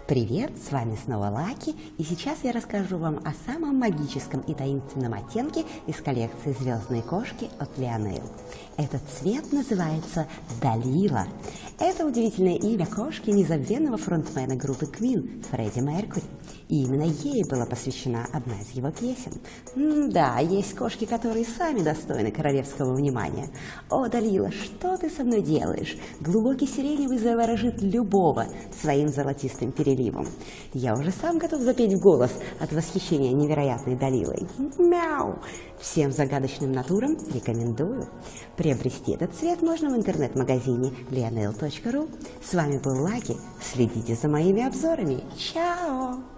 Привет, с вами снова Лаки, и сейчас я расскажу вам о самом магическом и таинственном оттенке из коллекции «Звездные кошки» от Лионел. Этот цвет называется Далила. Это удивительное имя кошки незабвенного фронтмена группы Queen Фредди Меркьюри. И именно ей была посвящена одна из его песен. Да, есть кошки, которые сами достойны королевского внимания. О, Далила, что ты со мной делаешь? Глубокий сиреневый заворожит любого своим золотистым переливом. Я уже сам готов запеть в голос от восхищения невероятной Далилой. Мяу! Всем загадочным натурам рекомендую. Приобрести этот цвет можно в интернет-магазине lionel.ru. С вами был Лаки. Следите за моими обзорами. Чао!